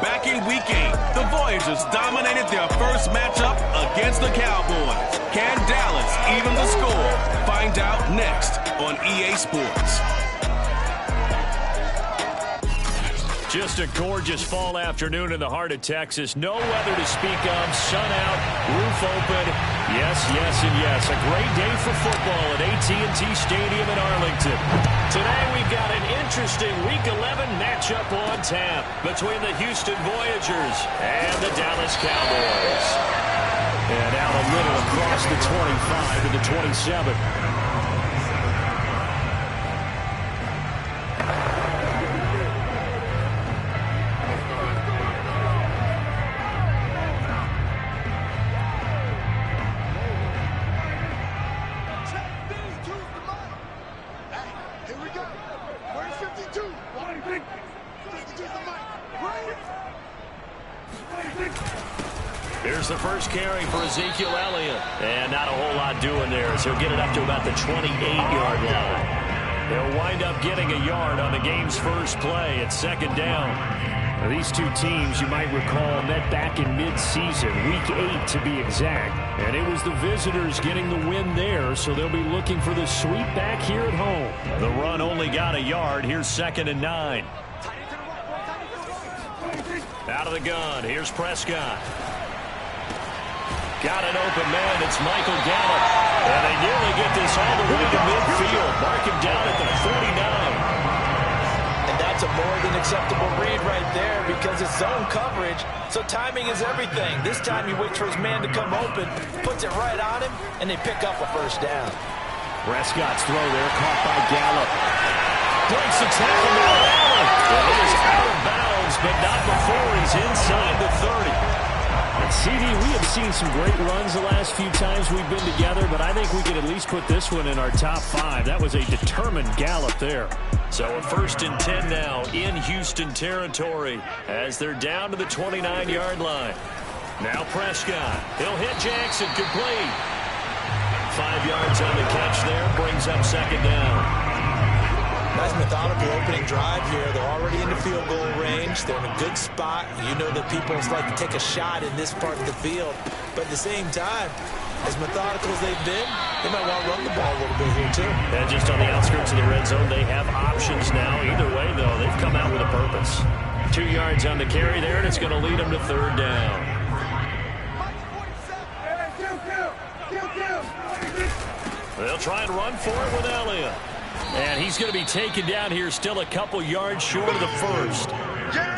Back in Week 8, the Voyagers dominated their first matchup against the Cowboys. Can Dallas even the score? Find out next on EA Sports. Just a gorgeous fall afternoon in the heart of Texas. No weather to speak of. Sun out, roof open. Yes, yes, and yes. A great day for football at AT&T Stadium in Arlington. Today we've got an interesting Week 11 matchup on tap between the Houston Voyagers and the Dallas Cowboys. And out a little across the 25 to the 27. Here's the first carry for Ezekiel Elliott. And not a whole lot doing there, so he'll get it up to about the 28-yard line. They'll wind up getting a yard on the game's first play at second down. Now, these two teams, you might recall, met back in mid-season, Week 8 to be exact. And it was the visitors getting the win there, so they'll be looking for the sweep back here at home. The run only got a yard. Here's 2nd and 9. Out of the gun, here's Prescott. Got an open man, it's Michael Gallup. And they nearly get this all the way to midfield. Mark him down at the 49. And that's a more than acceptable read right there because it's zone coverage, so timing is everything. This time he waits for his man to come open, puts it right on him, and they pick up a first down. Prescott's throw there, caught by Gallup. Breaks the tackle by Allen. And it is out of bounds, but not before he's inside the 30. And CD, we have seen some great runs the last few times we've been together, but I think we could at least put this one in our top 5. That was a determined Gallup there. So a 1st and 10 now in Houston territory as they're down to the 29-yard line. Now Prescott. He'll hit Jackson, complete. 5 yards on the catch there, brings up 2nd down. Nice methodical opening drive here. They're already in the field goal range. They're in a good spot. You know that people like to take a shot in this part of the field. But at the same time, as methodical as they've been, they might want to run the ball a little bit here too. And just on the outskirts of the red zone, they have options now. Either way, though, they've come out with a purpose. 2 yards on the carry there, and it's going to lead them to 3rd down. They'll try and run for it with Elliott. And he's going to be taken down here, still a couple yards short of the first.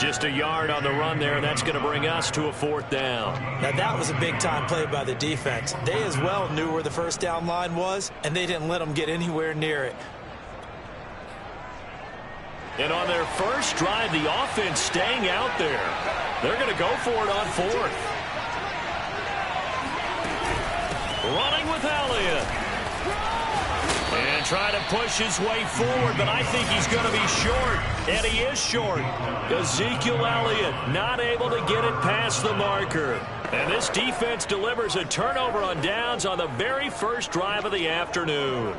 Just a yard on the run there, and that's going to bring us to a 4th down. Now, that was a big-time play by the defense. They as well knew where the first down line was, and they didn't let them get anywhere near it. And on their first drive, the offense staying out there. They're going to go for it on 4th. Running with Elliott. And trying to push his way forward, but I think he's going to be short. And he is short. Ezekiel Elliott not able to get it past the marker. And this defense delivers a turnover on downs on the very first drive of the afternoon.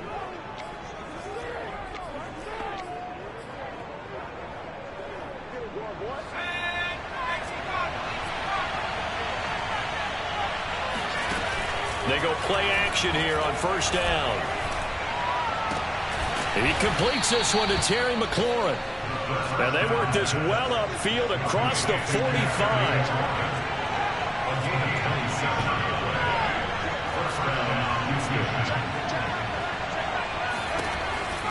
They go play action here on 1st down. He completes this one to Terry McLaurin. And they work this well upfield across the 45.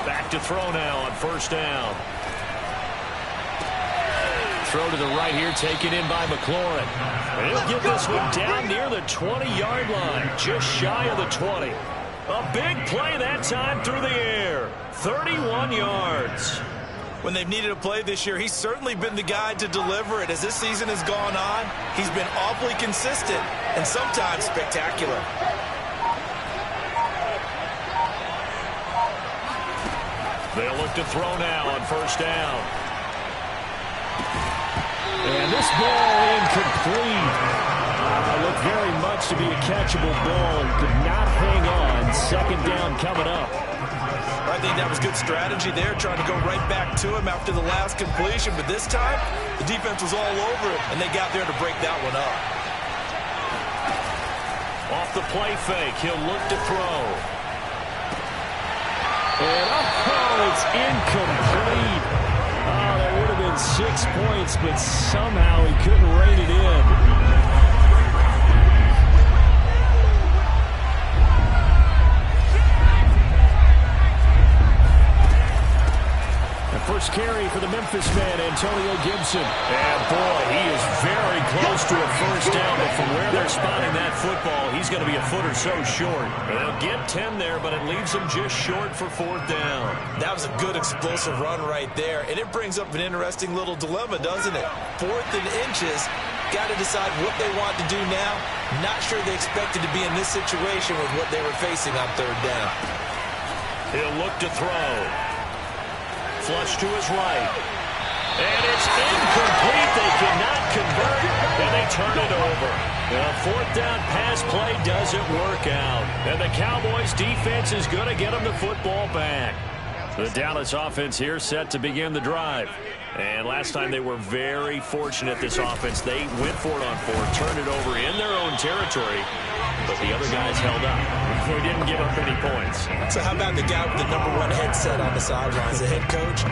Back to throw now on 1st down. Throw to the right here, taken in by McLaurin. And he'll get this one down near the 20-yard line, just shy of the 20. A big play that time through the air. 31 yards. When they've needed a play this year, he's certainly been the guy to deliver it. As this season has gone on, he's been awfully consistent and sometimes spectacular. They'll look to throw now on 1st down. And this ball incomplete. Looked very much to be a catchable ball and could not hang on. Second down coming up. I think that was good strategy there, trying to go right back to him after the last completion. But this time, the defense was all over it, and they got there to break that one up. Off the play fake, he'll look to throw. And it's incomplete. Oh, that would have been 6 points, but somehow he couldn't rein it in. First carry for the Memphis man, Antonio Gibson. And boy, he is very close to a first down, but from where they're spotting that football, he's going to be a foot or so short. They'll get 10 there, but it leaves him just short for fourth down. That was a good explosive run right there, and it brings up an interesting little dilemma, doesn't it? 4th and inches, got to decide what they want to do now. Not sure they expected to be in this situation with what they were facing on 3rd down. He'll look to throw. Flush to his right. And it's incomplete. They cannot convert, and they turn it over. The 4th down pass play doesn't work out. And the Cowboys' defense is going to get them the football back. The Dallas offense here set to begin the drive. And last time they were very fortunate, this offense. They went for it on 4th, turned it over in their own territory, but the other guys held up. They didn't give up any points. So how about the guy with the #1 headset on the sidelines, the head coach?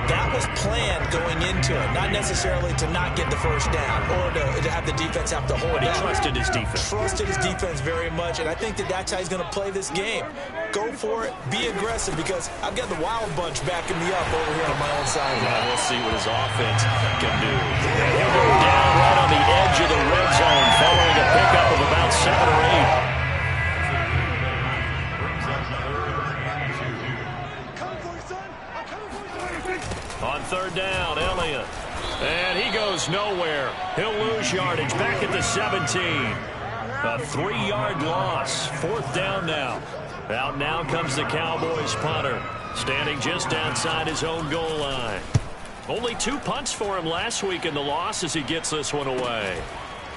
That was planned going into it, not necessarily to not get the first down or to have the defense have to hold But he down. trusted his defense. Trusted his defense very much, and I think that that's how he's going to play this game. Go for it, be aggressive, because I've got the Wild Bunch backing me up over here on my own sideline. Yeah, we'll see what his offense can do. And he'll go down right on the edge of the red zone following a pickup of about 7 or 8. On 3rd down, Elliott. And he goes nowhere. He'll lose yardage back at the 17. A 3-yard loss. 4th down now. Out now comes the Cowboys punter, standing just outside his own goal line. Only 2 punts for him last week in the loss as he gets this one away.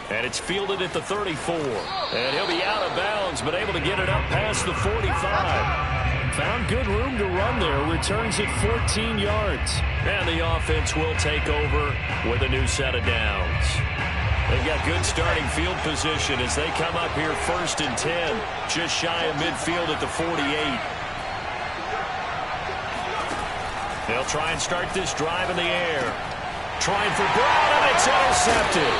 And it's fielded at the 34. And he'll be out of bounds, but able to get it up past the 45. Found good room to run there. Returns at 14 yards. And the offense will take over with a new set of downs. They've got good starting field position as they come up here 1st and 10. Just shy of midfield at the 48. They'll try and start this drive in the air. Trying for Brown, and it's intercepted.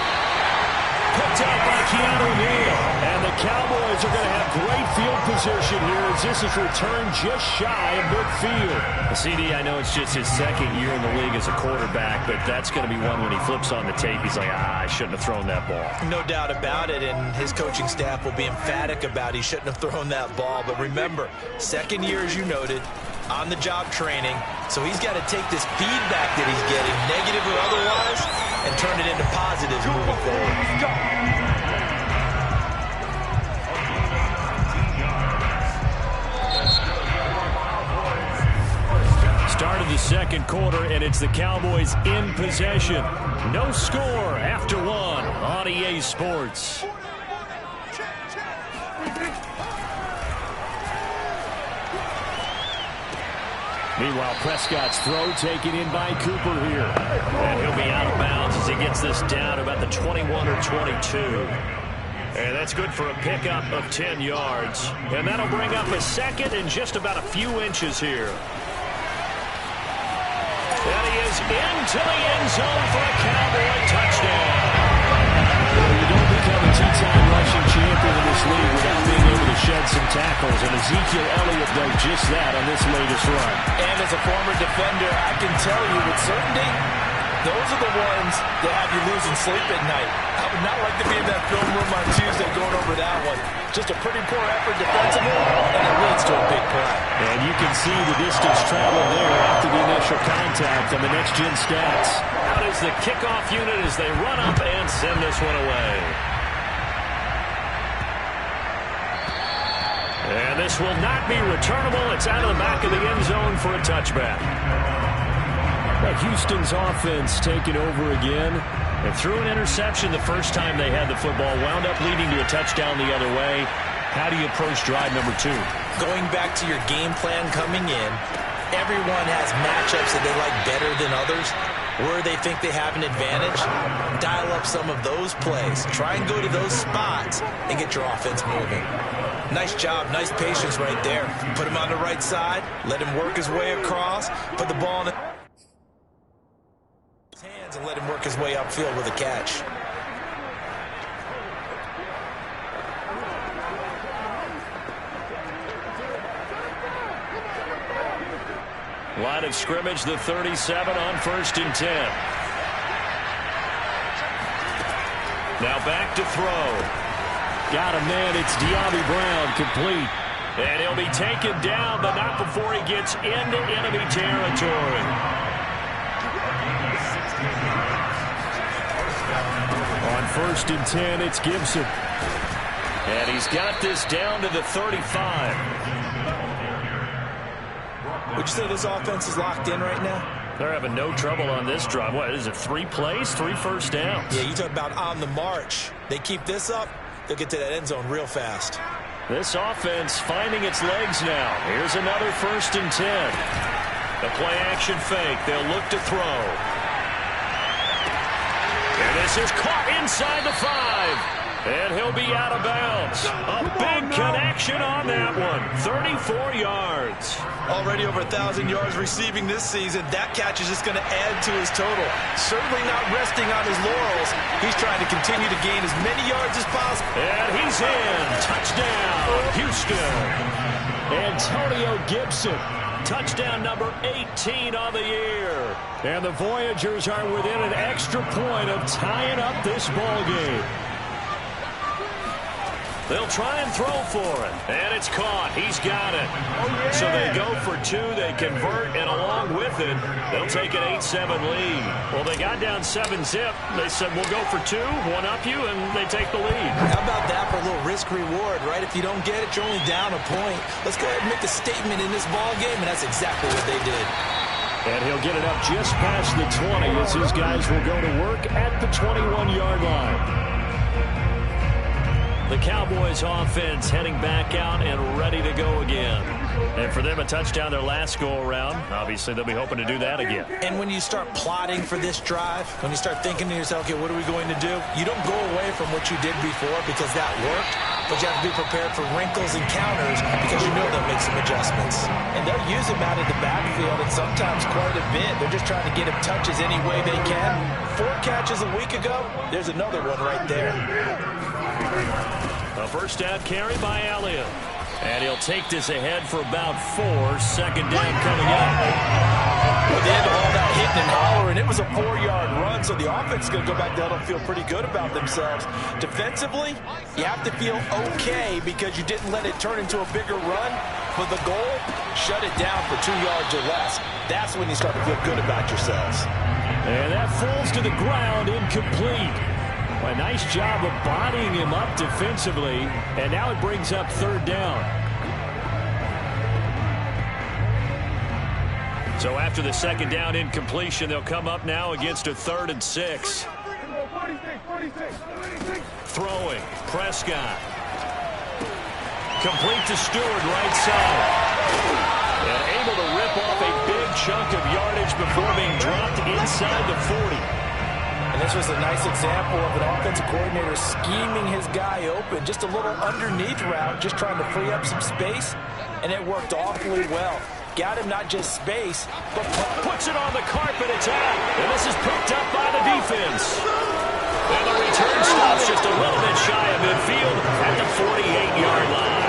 Picked up by Keanu Neal. And the Cowboys are going to have great field position here as this is returned just shy of midfield. CD, I know it's just his 2nd year in the league as a quarterback, but that's going to be one when he flips on the tape, he's like, I shouldn't have thrown that ball. No doubt about it, and his coaching staff will be emphatic about he shouldn't have thrown that ball. But remember, 2nd year, as you noted, on-the-job training, so he's got to take this feedback that he's getting, negative or otherwise, and turn it into positives moving forward. Start of the 2nd quarter, and it's the Cowboys in possession. No score after 1 on EA Sports. Meanwhile, Prescott's throw taken in by Cooper here. And he'll be out of bounds as he gets this down about the 21 or 22. And that's good for a pickup of 10 yards. And that'll bring up a 2nd and just about a few inches here. And he is into the end zone for a Cowboy touchdown. You don't become a two-time rushing champion in this league without being able to shed some tackles, and Ezekiel Elliott does just that on this latest run. And as a former defender, I can tell you with certainty, those are the ones that have you losing sleep at night. I would not like to be in that film room on Tuesday going over that one. Just a pretty poor effort defensively, and it leads to a big play. And you can see the distance traveled there after the initial contact on the next-gen stats. Out is the kickoff unit as they run up and send this one away. And this will not be returnable. It's out of the back of the end zone for a touchback. Well, Houston's offense taking over again. And threw an interception the first time they had the football. Wound up leading to a touchdown the other way. How do you approach drive number 2? Going back to your game plan coming in, everyone has matchups that they like better than others. Where they think they have an advantage, dial up some of those plays. Try and go to those spots and get your offense moving. Nice job, nice patience right there. Put him on the right side, let him work his way across, put the ball in his hands and let him work his way upfield with a catch. Line of scrimmage, the 37 on 1st and 10. Now back to throw. Got him, man. It's De'Ami Brown, complete. And he'll be taken down, but not before he gets into enemy territory. On 1st and 10, it's Gibson. And he's got this down to the 35. Would you say this offense is locked in right now? They're having no trouble on this drive. What is it, 3 plays, 3 first downs? Yeah, you talk about on the march. They keep this up, they'll get to that end zone real fast. This offense finding its legs now. Here's another 1st and 10. The play action fake. They'll look to throw. And this is caught inside the 5. And he'll be out of bounds. A big connection on that one. 34 yards. Already over 1,000 yards receiving this season. That catch is just going to add to his total. Certainly not resting on his laurels. He's trying to continue to gain as many yards as possible. And he's in. Touchdown, Houston. Antonio Gibson. Touchdown number 18 on the year. And the Voyagers are within an extra point of tying up this ball game. They'll try and throw for it. And it's caught. He's got it. So they go for 2. They convert, and along with it, they'll take an 8-7 lead. Well, they got down 7-zip. They said, we'll go for 2, one up you, and they take the lead. How about that for a little risk-reward, right? If you don't get it, you're only down a point. Let's go ahead and make a statement in this ball game, and that's exactly what they did. And he'll get it up just past the 20 as his guys will go to work at the 21-yard line. The Cowboys offense heading back out and ready to go again. And for them, a touchdown their last go-around. Obviously, they'll be hoping to do that again. And when you start plotting for this drive, when you start thinking to yourself, okay, what are we going to do? You don't go away from what you did before because that worked, but you have to be prepared for wrinkles and counters because you know they'll make some adjustments. And they'll use him out of the backfield and sometimes quite a bit. They're just trying to get him touches any way they can. 4 catches a week ago, there's another one right there. A first down carry by Elliott. And he'll take this ahead for about 4. 2nd down coming up. Well, they had all that hitting and hollering. It was a 4-yard run, so the offense is going to go back down and feel pretty good about themselves. Defensively, you have to feel okay because you didn't let it turn into a bigger run. But the goal, shut it down for 2 yards or less. That's when you start to feel good about yourselves. And that falls to the ground, incomplete. A nice job of bodying him up defensively, and now it brings up 3rd down. So after the 2nd down incompletion, they'll come up now against a 3rd and 6. Throwing, Prescott. Complete to Stewart, right side. And able to rip off a big chunk of yardage before being dropped inside the 40. And this was a nice example of an offensive coordinator scheming his guy open. Just a little underneath route, just trying to free up some space, and it worked awfully well. Got him not just space, but puts it on the carpet. It's out. And this is picked up by the defense. And the return stops just a little bit shy of midfield at the 48-yard line.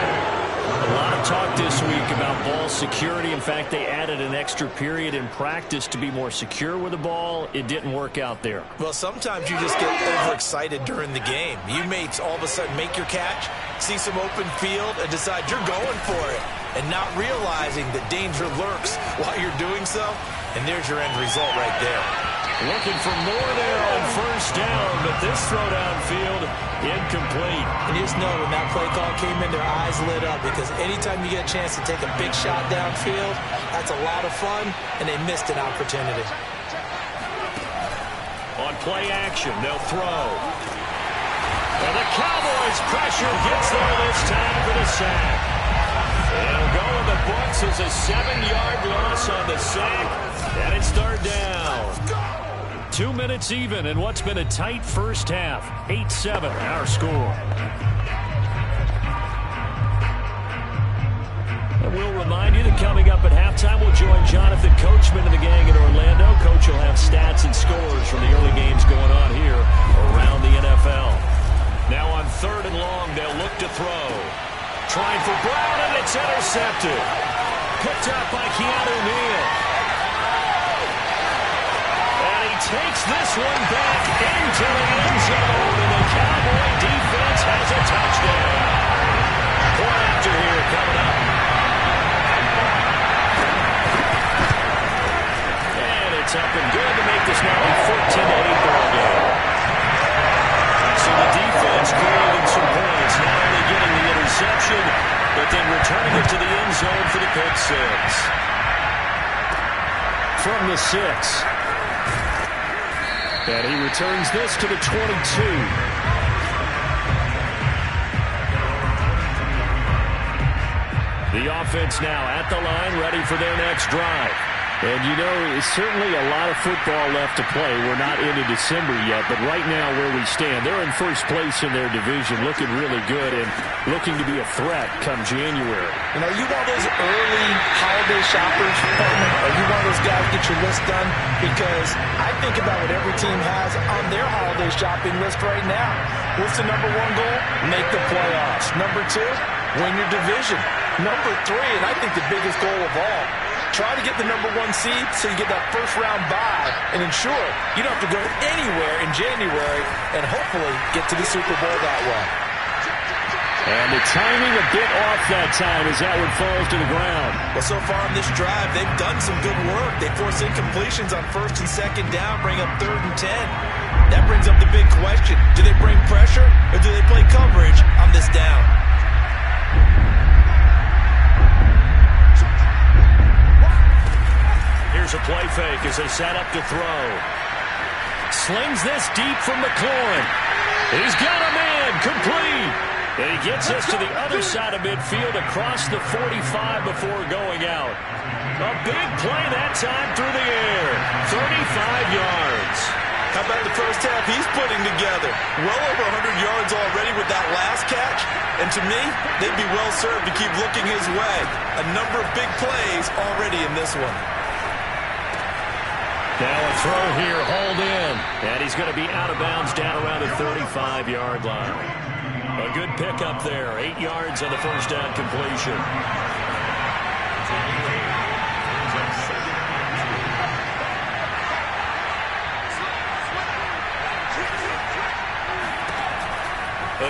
A lot of talk this week about ball security. In fact, they added an extra period in practice to be more secure with the ball. It didn't work out there. Well, sometimes you just get overexcited during the game. You may all of a sudden make your catch, see some open field, and decide you're going for it, and not realizing that danger lurks while you're doing so. And there's your end result right there. Looking for more there on 1st down, but this throw downfield, incomplete. And you just know when that play call came in, their eyes lit up because anytime you get a chance to take a big shot downfield, that's a lot of fun, and they missed an opportunity. on play action. They'll throw. And the Cowboys' pressure gets there this time for the sack. It'll go in the books as a 7-yard loss on the sack. And it's third down. 2 minutes even in what's been a tight first half. 8-7 our score. And we'll remind you that coming up at halftime, we'll join Jonathan Coachman and the gang in Orlando. Coach will have stats and scores from the early games going on here around the NFL. Now on 3rd and long, they'll look to throw. Trying for Brown, and it's intercepted. Picked up by Keanu Neal. And he takes this one back into the end zone, and the Cowboy defense has a touchdown. Point after here coming up. And it's up and good to make this now a 14-8 ball game. So the defense creating some points, not only getting the interception, but then returning it to the end zone for the pick six. From the 6. And he returns this to the 22. The offense now at the line, ready for their next drive. And, you know, it's certainly a lot of football left to play. We're not into December yet, but right now where we stand, they're in first place in their division, looking really good and looking to be a threat come January. You know, you one of those early holiday shoppers, or you one of those guys get your list done? Because I think about what every team has on their holiday shopping list right now. What's the number 1 goal? Make the playoffs. Number 2, win your division. Number 3, and I think the biggest goal of all, try to get the number 1 seed so you get that first-round bye and ensure you don't have to go anywhere in January and hopefully get to the Super Bowl that way. And the timing a bit off that time as that one falls to the ground. Well, so far on this drive, they've done some good work. They force incompletions on 1st and 2nd down, bring up 3rd and 10. That brings up the big question. Do they bring pressure or do they play coverage on this down? Here's a play fake as they set up to throw. Slings this deep from McLaurin. He's got a man, complete. And he gets us to the other side of midfield across the 45 before going out. A big play that time through the air. 35 yards. How about the first half he's putting together? Well over 100 yards already with that last catch. And to me, they'd be well served to keep looking his way. A number of big plays already in this one. Now a throw here, hauled in. And he's going to be out of bounds down around the 35-yard line. A good pickup there. 8 yards on the first down completion.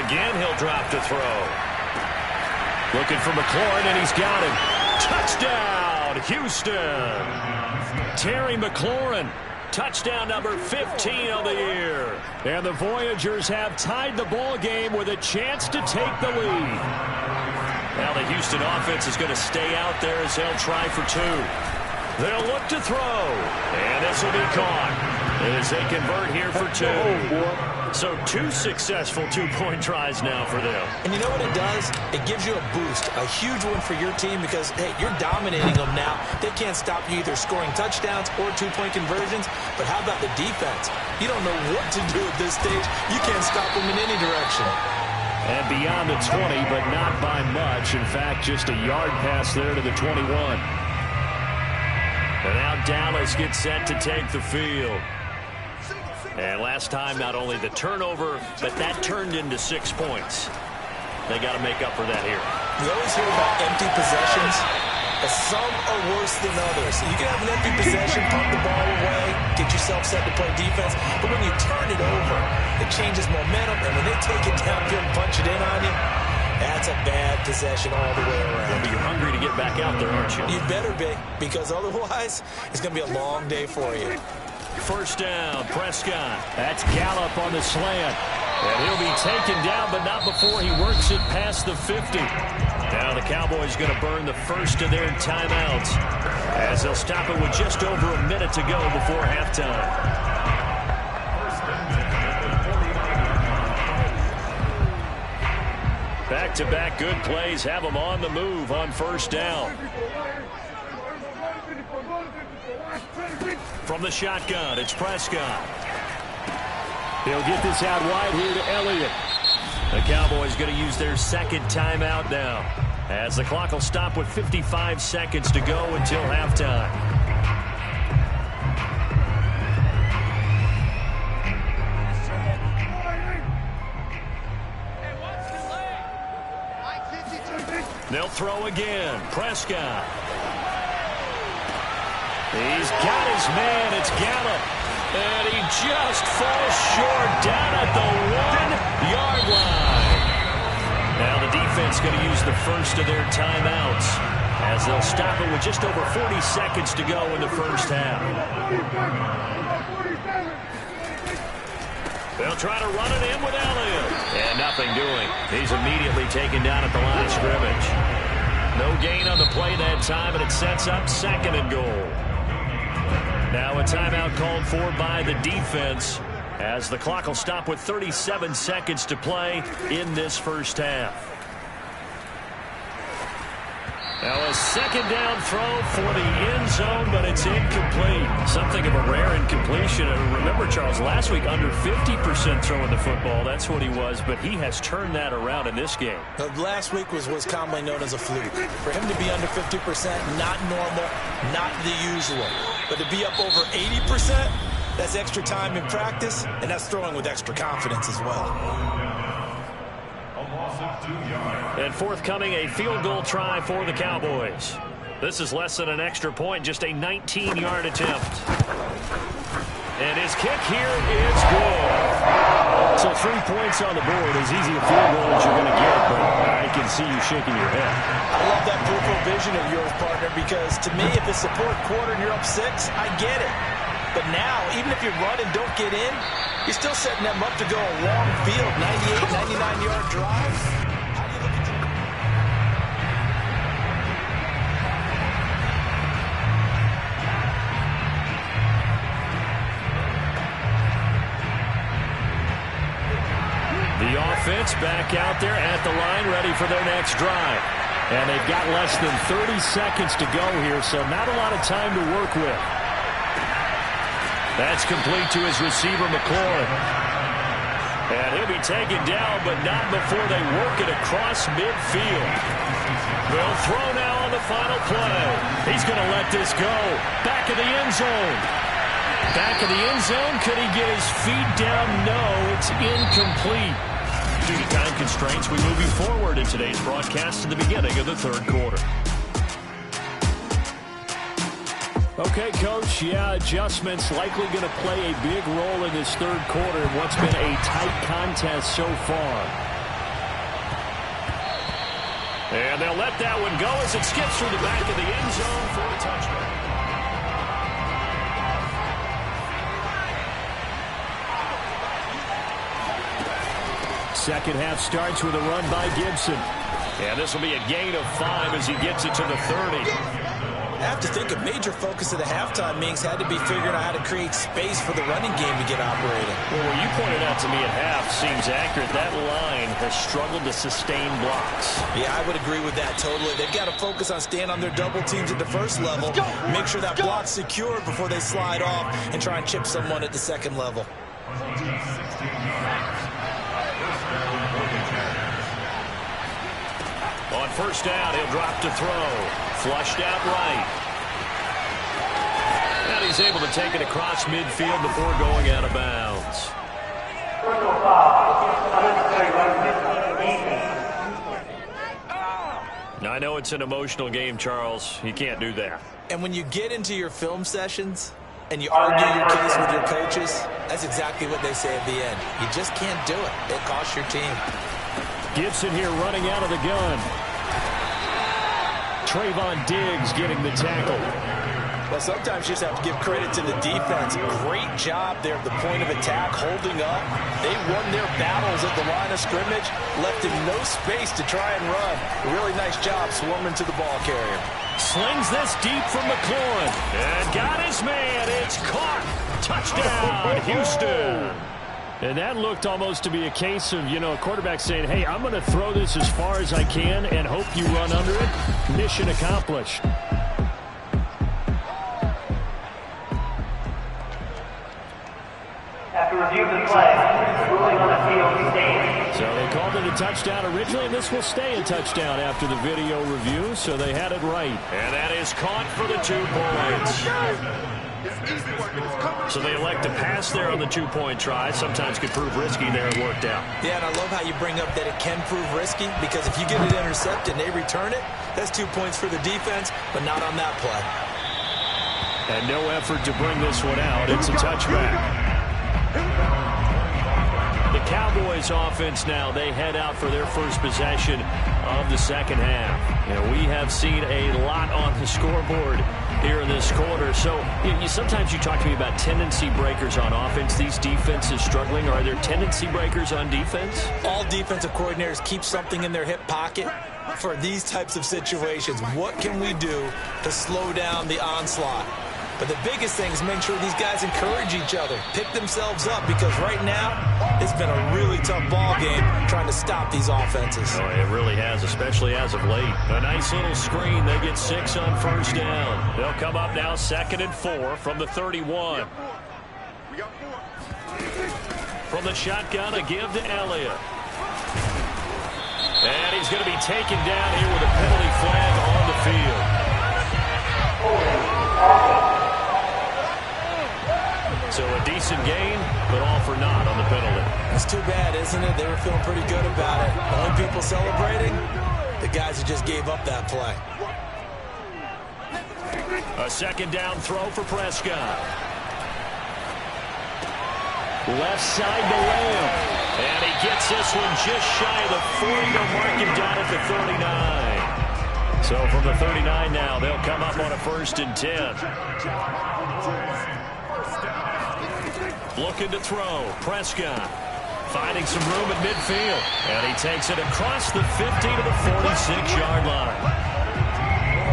Again, he'll drop to throw. Looking for McLaurin, and he's got him. Touchdown, Houston. Terry McLaurin, touchdown number 15 of the year. And the Voyagers have tied the ball game with a chance to take the lead. Now the Houston offense is going to stay out there as they'll try for 2. They'll look to throw. And this will be caught as they convert here for 2. So 2 successful 2-point tries now for them. And you know what it does? It gives you a boost, a huge one for your team because, hey, you're dominating them now. They can't stop you either scoring touchdowns or 2-point conversions. But how about the defense? You don't know what to do at this stage. You can't stop them in any direction. And beyond the 20, but not by much. In fact, just a yard pass there to the 21. And now Dallas gets set to take the field. And last time, not only the turnover, but that turned into 6 points. They got to make up for that here. We always hear about empty possessions, but some are worse than others. You can have an empty possession, pump the ball away, get yourself set to play defense, but when you turn it over, it changes momentum, and when they take it downfield and punch it in on you, that's a bad possession all the way around. But you're hungry to get back out there, aren't you? You better be, because otherwise, it's going to be a long day for you. First down, Prescott. That's Gallup on the slant. And he'll be taken down, but not before he works it past the 50. Now the Cowboys going to burn the first of their timeouts as they'll stop it with just over a minute to go before halftime. Back-to-back good plays have them on the move on first down. From the shotgun, it's Prescott. He'll get this out wide here to Elliott. The Cowboys going to use their second timeout now, as the clock will stop with 55 seconds to go until halftime. They'll throw again. Prescott. He's got his man. It's Gallup. And he just falls short down at the 1-yard line. Now the defense going to use the first of their timeouts, as they'll stop it with just over 40 seconds to go in the first half. They'll try to run it in with Elliott. And nothing doing. He's immediately taken down at the line of scrimmage. No gain on the play that time, and it sets up 2nd and goal. Now a timeout called for by the defense, as the clock will stop with 37 seconds to play in this first half. Now a second down throw for the end zone, but it's incomplete. Something of a rare incompletion. And remember, Charles, last week under 50% throwing the football. That's what he was, but he has turned that around in this game. Last week was commonly known as a fluke. For him to be under 50%, not normal, not the usual. But to be up over 80%, that's extra time in practice, and that's throwing with extra confidence as well. And forthcoming, a field goal try for the Cowboys. This is less than an extra point, just a 19-yard attempt. And his kick here is good. So 3 points on the board, as easy a field goal as you're going to get, but I can see you shaking your head. I love that peripheral vision of yours, partner, because to me, if it's the fourth quarter and you're up 6, I get it. But now, even if you run and don't get in, you're still setting them up to go a long field, 98, 99-yard drive. The offense back out there at the line, ready for their next drive. And they've got less than 30 seconds to go here, so not a lot of time to work with. That's complete to his receiver, McLaurin. And he'll be taken down, but not before they work it across midfield. They'll throw now on the final play. He's going to let this go. Back of the end zone. Back of the end zone. Could he get his feet down? No, it's incomplete. Due to time constraints, we move you forward in today's broadcast to the beginning of the third quarter. Okay, Coach, adjustments likely going to play a big role in this third quarter in what's been a tight contest so far. And they'll let that one go as it skips through the back of the end zone for a touchdown. Second half starts with a run by Gibson. And this will be a gain of 5 as he gets it to the 30. I have to think a major focus of the halftime meetings had to be figuring out how to create space for the running game to get operating. Well, what you pointed out to me at half seems accurate. That line has struggled to sustain blocks. Yeah, I would agree with that totally. They've got to focus on staying on their double teams at the first level, make sure that block's secured before they slide off and try and chip someone at the second level. On first down, he'll drop to throw. Flushed out right. And he's able to take it across midfield before going out of bounds. I know it's an emotional game, Charles. You can't do that. And when you get into your film sessions and you argue your case with your coaches, that's exactly what they say at the end. You just can't do it. It costs your team. Gibson here running out of the gun. Trayvon Diggs getting the tackle. Well, sometimes you just have to give credit to the defense. Great job there at the point of attack, holding up. They won their battles at the line of scrimmage, left him no space to try and run. A really nice job swarming to the ball carrier. Slings this deep from McLaurin. And got his man. It's caught. Touchdown, Houston. And that looked almost to be a case of, a quarterback saying, hey, I'm going to throw this as far as I can and hope you run under it. Mission accomplished. After review of the play, ruling on the field stands. So they called it a touchdown originally, and this will stay a touchdown after the video review, so they had it right. And that is caught for the 2 points. So they elect to pass there on the 2-point try. Sometimes could prove risky there. It worked out. Yeah, and I love how you bring up that it can prove risky, because if you get it intercepted and they return it, that's 2 points for the defense, but not on that play. And no effort to bring this one out. It's a touchback. The Cowboys offense now, they head out for their first possession of the second half. We have seen a lot on the scoreboard here in this quarter. So sometimes you talk to me about tendency breakers on offense. These defenses struggling. Are there tendency breakers on defense? All defensive coordinators keep something in their hip pocket for these types of situations. What can we do to slow down the onslaught? But the biggest thing is make sure these guys encourage each other, pick themselves up, because right now it's been a really tough ball game trying to stop these offenses. Oh, it really has, especially as of late. A nice little screen. They get 6 on first down. They'll come up now 2nd and 4 from the 31. From the shotgun, a give to Elliott. And he's going to be taken down here with a penalty flag on the field. So a decent gain, but all for naught on the penalty. It's too bad, isn't it? They were feeling pretty good about it. The only people celebrating, the guys who just gave up that play. A 2nd down throw for Prescott. Left side to Lamb. And he gets this one just shy of the 40 to mark him down at the 39. So from the 39 now, they'll come up on a 1st and 10. Looking to throw. Prescott finding some room at midfield. And he takes it across the 50 to the 46-yard line.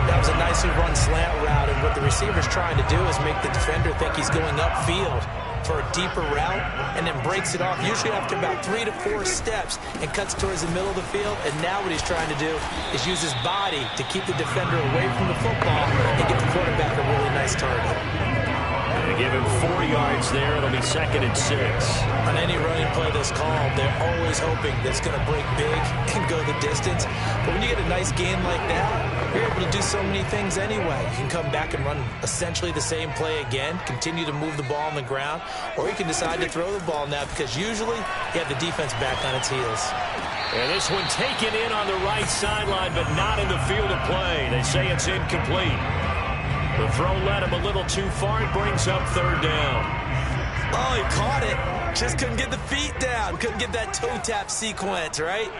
That was a nicely run slant route, and what the receiver's trying to do is make the defender think he's going upfield for a deeper route, and then breaks it off, usually after about 3 to 4 steps, and cuts towards the middle of the field. And now what he's trying to do is use his body to keep the defender away from the football and get the quarterback a really nice target. They give him 4 yards there. It'll be 2nd and 6. On any running play that's called, they're always hoping that it's going to break big and go the distance. But when you get a nice gain like that, you're able to do so many things anyway. You can come back and run essentially the same play again, continue to move the ball on the ground, or you can decide to throw the ball now, because usually you have the defense back on its heels. And this one taken in on the right sideline, but not in the field of play. They say it's incomplete. The throw led him a little too far. It brings up 3rd down. Oh, he caught it. Just couldn't get the feet down. Couldn't get that toe tap sequence, right?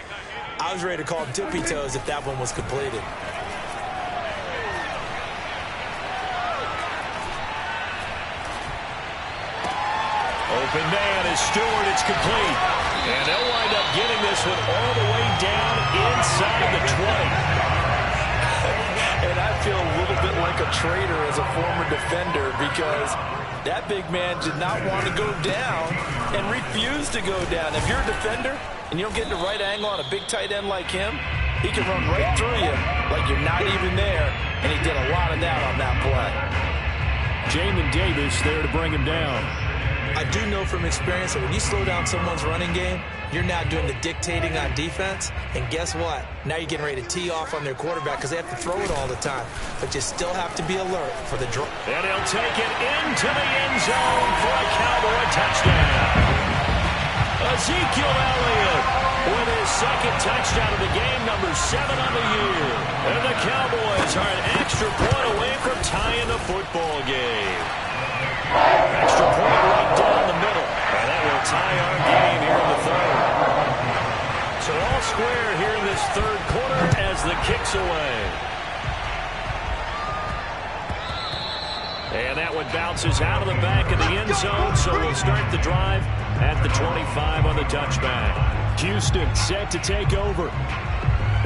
I was ready to call him tippy toes if that one was completed. Open man is Stewart. It's complete. And they'll wind up getting this one all the way down inside the 20. And I feel a little bit like a traitor as a former defender, because that big man did not want to go down and refused to go down. If you're a defender and you don't get in the right angle on a big tight end like him, he can run right through you like you're not even there, and he did a lot of that on that play. Jamin Davis there to bring him down. I do know from experience that when you slow down someone's running game, you're now doing the dictating on defense. And guess what? Now you're getting ready to tee off on their quarterback, because they have to throw it all the time. But you still have to be alert for the draw. And he'll take it into the end zone for a Cowboy touchdown. Ezekiel Elliott with his 2nd touchdown of the game, number 7 on the year. And the Cowboys are an extra point away from tying the football game. Extra point right down the middle. And that will tie our game here in the 3rd. So all square here in this 3rd quarter as the kick's away. And that one bounces out of the back of the end zone, so we'll start the drive at the 25 on the touchback. Houston set to take over.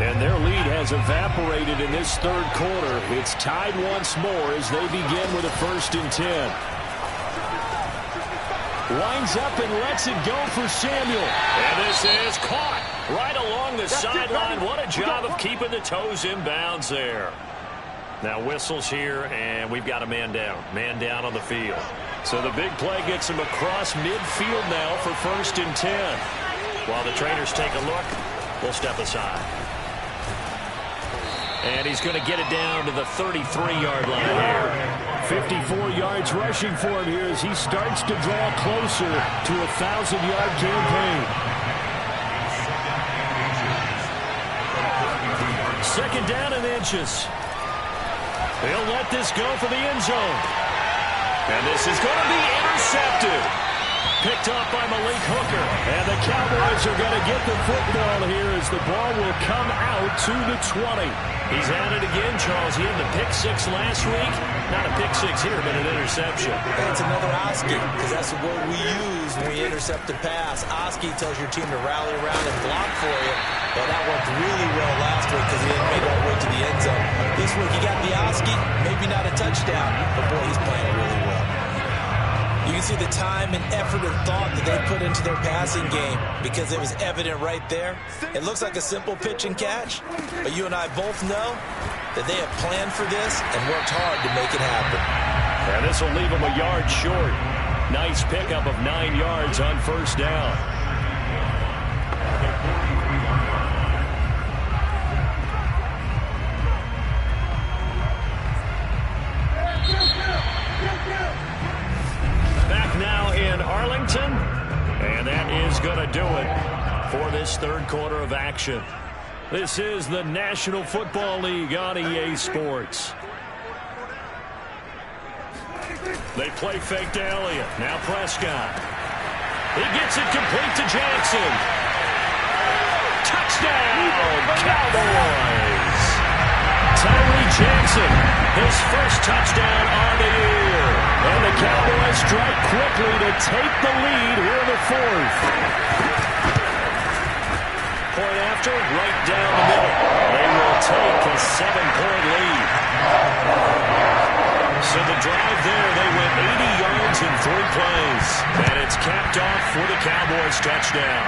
And their lead has evaporated in this 3rd quarter. It's tied once more as they begin with a 1st and 10. Winds up and lets it go for Samuel. And this is caught right along the sideline. What a job of keeping the toes in bounds there. Now whistles here, and we've got a man down. Man down on the field. So the big play gets him across midfield now for 1st and 10. While the trainers take a look, we'll step aside. And he's going to get it down to the 33-yard line here. 54 yards rushing for him here as he starts to draw closer to a 1,000-yard campaign. 2nd down and inches. They'll let this go for the end zone. And this is going to be intercepted. Picked off by Malik Hooker. And the Cowboys are going to get the football here as the ball will come out to the 20. He's at it again, Charles. He had the pick 6 last week. Not a pick 6 here, but an interception. That's another Oski, because that's the word we use when we intercept a pass. Oski tells your team to rally around and block for you. Well, that worked really well last week because he didn't make it all the way to the end zone. This week he got the Oski, maybe not a touchdown, but boy, he's playing really well. You can see the time and effort and thought that they put into their passing game because it was evident right there. It looks like a simple pitch and catch, but you and I both know that they have planned for this and worked hard to make it happen. And this will leave them a yard short. Nice pickup of 9 yards on 1st down. Now in Arlington, and that is going to do it for this 3rd quarter of action. This is the National Football League on EA Sports. They play fake to Elliott. Now Prescott. He gets it complete to Jackson. Touchdown, Cowboys! Tyree Jackson, his first touchdown on the year. And the Cowboys strike quickly to take the lead here in the 4th. Point after, right down the middle. They will take a 7-point lead. So the drive there, they went 80 yards in 3 plays. And it's capped off for the Cowboys touchdown.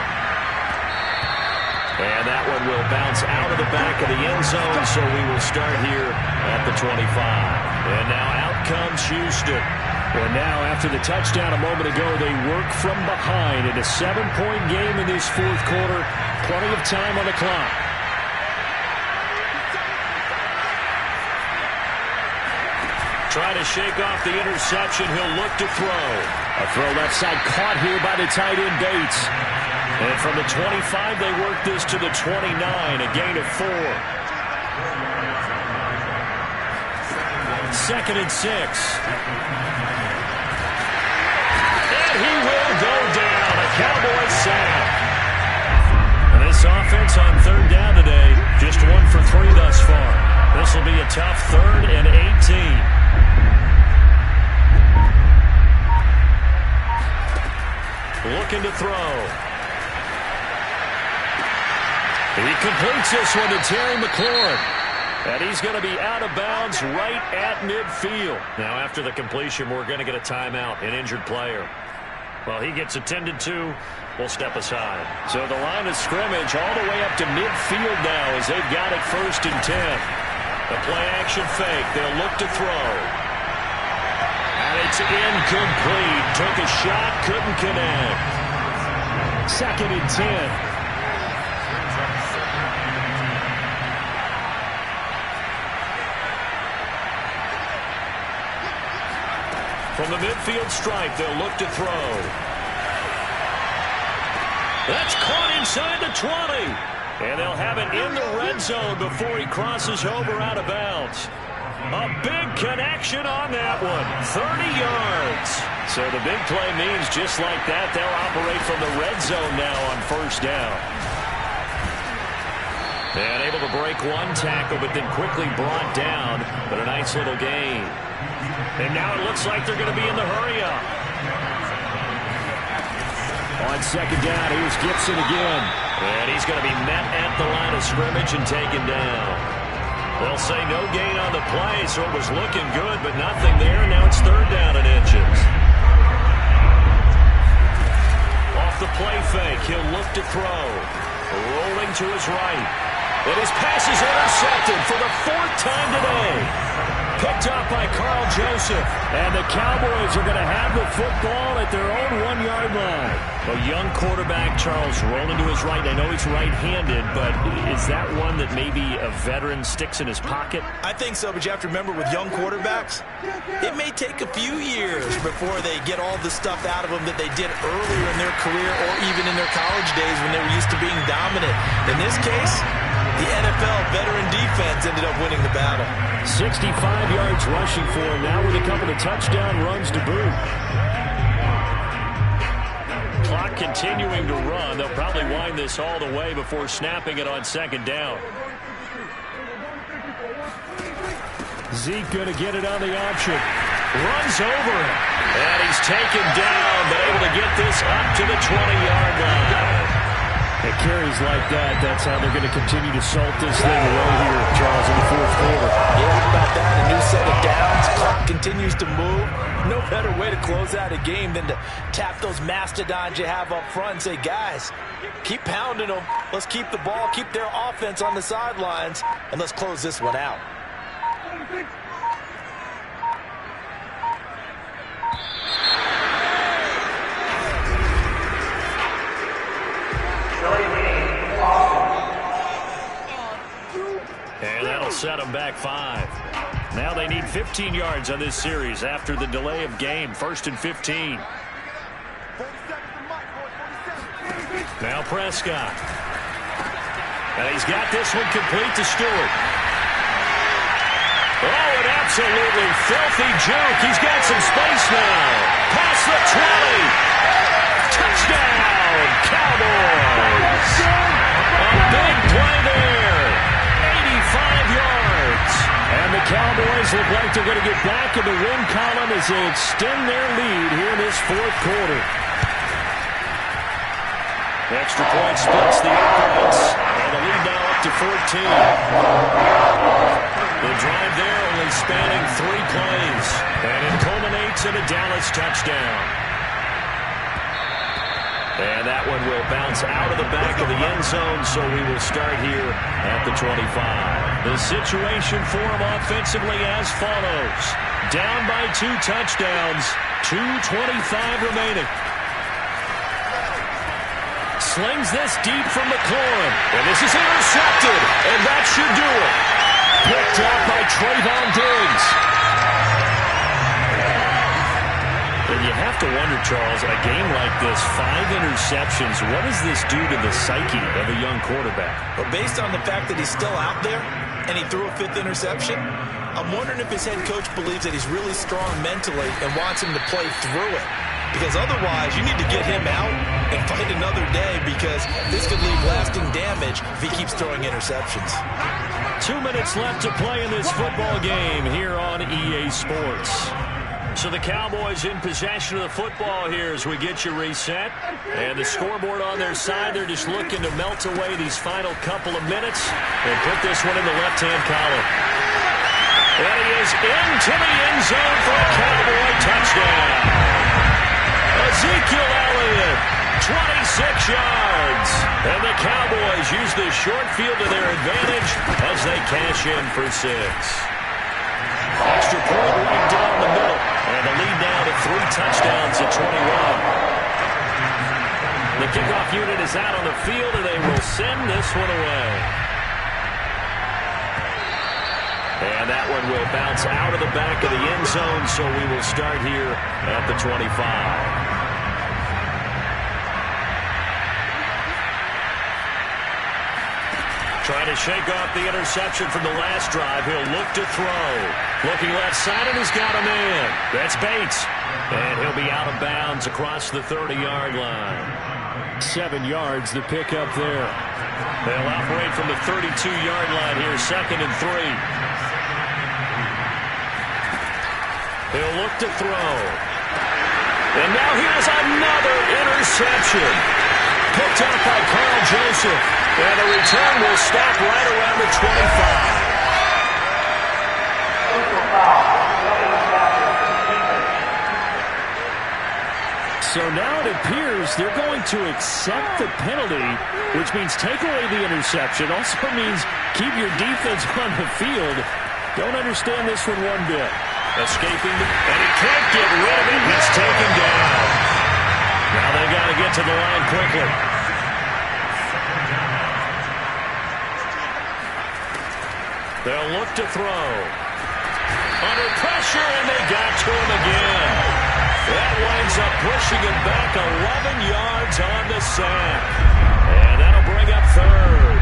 And that one will bounce out of the back of the end zone, so we will start here at the 25. And now out comes Houston. And now, after the touchdown a moment ago, they work from behind in a 7-point game in this 4th quarter. Plenty of time on the clock. Trying to shake off the interception. He'll look to throw. A throw left side caught here by the tight end Bates. And from the 25, they work this to the 29, a gain of 4. 2nd and 6. He will go down. A Cowboys sack. And this offense on 3rd down today, just 1 for 3 thus far. This will be a tough 3rd and 18. Looking to throw. He completes this one to Terry McLaurin. And he's going to be out of bounds right at midfield. Now, after the completion, we're going to get a timeout, an injured player. Well, he gets attended to. We'll step aside. So the line of scrimmage all the way up to midfield now as they've got it 1st and 10. The play-action fake. They'll look to throw. And it's incomplete. Took a shot, couldn't connect. 2nd and 10. From the midfield stripe, they'll look to throw. That's caught inside the 20. And they'll have it in the red zone before he crosses over out of bounds. A big connection on that one. 30 yards. So the big play means just like that, they'll operate from the red zone now on 1st down. And able to break 1 tackle, but then quickly brought down. But a nice little gain. And now it looks like they're going to be in the hurry-up. On 2nd down, here's Gibson again. And he's going to be met at the line of scrimmage and taken down. They'll say no gain on the play, so it was looking good, but nothing there. Now it's 3rd down and inches. the play fake. He'll look to throw. Rolling to his right. And his pass is intercepted for the 4th time today. Picked up by Carl Joseph. And the Cowboys are going to have the football at their own 1-yard line. A young quarterback, Charles, rolling to his right. I know he's right-handed, but is that one that maybe a veteran sticks in his pocket? I think so, but you have to remember with young quarterbacks, it may take a few years before they get all the stuff out of them that they did earlier in their career or even in their college days when they were used to being dominant. In this case, the NFL veteran defense ended up winning the battle. 65 yards rushing for him now with a couple of touchdown runs to boot. Clock continuing to run. They'll probably wind this all the way before snapping it on 2nd down. Zeke going to get it on the option. Runs over him. And he's taken down, but able to get this up to the 20-yard line. It carries like that. That's how they're going to continue to salt this thing away here, Charles, in the 4th quarter. Yeah, how about that? A new set of downs. Clock continues to move. No better way to close out a game than to tap those mastodons you have up front and say, guys, keep pounding them. Let's keep the ball, keep their offense on the sidelines, and let's close this one out. And that'll set them back 5. Now they need 15 yards on this series after the delay of game. 1st and 15. Now Prescott. And he's got this one complete to Stewart. Oh, an absolutely filthy juke. He's got some space now. Past the 20. Touchdown, Cowboys. A big play there. 85 yards. And the Cowboys look like they're going to get back in the win column as they extend their lead here in this 4th quarter. The extra point splits the offense. And the lead now up to 14. The drive there only spanning 3 plays. And it culminates in a Dallas touchdown. And that one will bounce out of the back of the end zone, so we will start here at the 25. The situation for him offensively as follows. Down by 2 touchdowns, 2:25 remaining. Slings this deep from McLaurin, and this is intercepted, and that should do it. Picked up by Trayvon Diggs. And you have to wonder, Charles, a game like this, 5 interceptions, what does this do to the psyche of a young quarterback? Well, based on the fact that he's still out there and he threw a 5th interception, I'm wondering if his head coach believes that he's really strong mentally and wants him to play through it. Because otherwise, you need to get him out and fight another day because this could leave lasting damage if he keeps throwing interceptions. 2 minutes left to play in this football game here on EA Sports. So the Cowboys in possession of the football here as we get you reset. And the scoreboard on their side, they're just looking to melt away these final couple of minutes and put this one in the left-hand column. And he is into the end zone for a Cowboy touchdown. Ezekiel Elliott, 26 yards. And the Cowboys use the short field to their advantage as they cash in for 6. Extra point right down the middle. And the lead now to 3 touchdowns at 21. The kickoff unit is out on the field, and they will send this one away. And that one will bounce out of the back of the end zone, so we will start here at the 25. Trying to shake off the interception from the last drive. He'll look to throw. Looking left side, and he's got a man. That's Bates. And he'll be out of bounds across the 30-yard line. 7 yards to pick up there. They'll operate from the 32-yard line here, 2nd and 3. He'll look to throw. And now here's another interception. Picked up by Carl Joseph. And the return will stop right around the 25. So now it appears they're going to accept the penalty, which means take away the interception. Also means keep your defense on the field. Don't understand this one one bit. Escaping, and he can't get rid of it. He's taken down. Now they got to get to the line quickly. They'll look to throw. Under pressure, and they got to him again. That winds up pushing him back 11 yards on the sack. And that'll bring up third.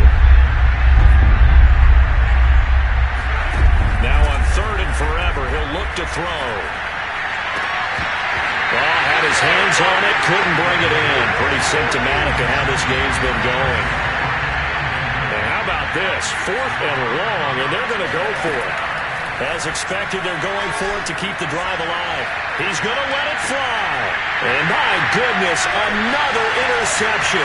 Now on third and forever, he'll look to throw. Well, had his hands on it, couldn't bring it in. Pretty symptomatic of how this game's been going. And how about this? 4th and long, and they're going to go for it. As expected, they're going for it to keep the drive alive. He's going to let it fly. And my goodness, another interception.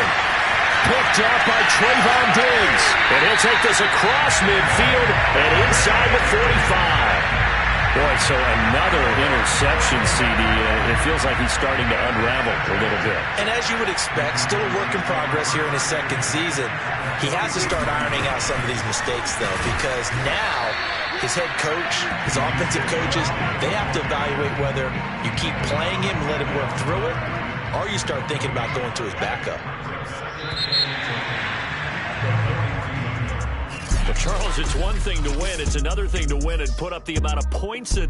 Picked up by Trayvon Diggs. And he'll take this across midfield and inside the 45. Boy, so another interception, CD. It feels like he's starting to unravel a little bit. And as you would expect, still a work in progress here in his second season. He has to start ironing out some of these mistakes, though, because now his head coach, his offensive coaches, they have to evaluate whether you keep playing him and let him work through it, or you start thinking about going to his backup. Well, Charles, it's one thing to win. It's another thing to win and put up the amount of points that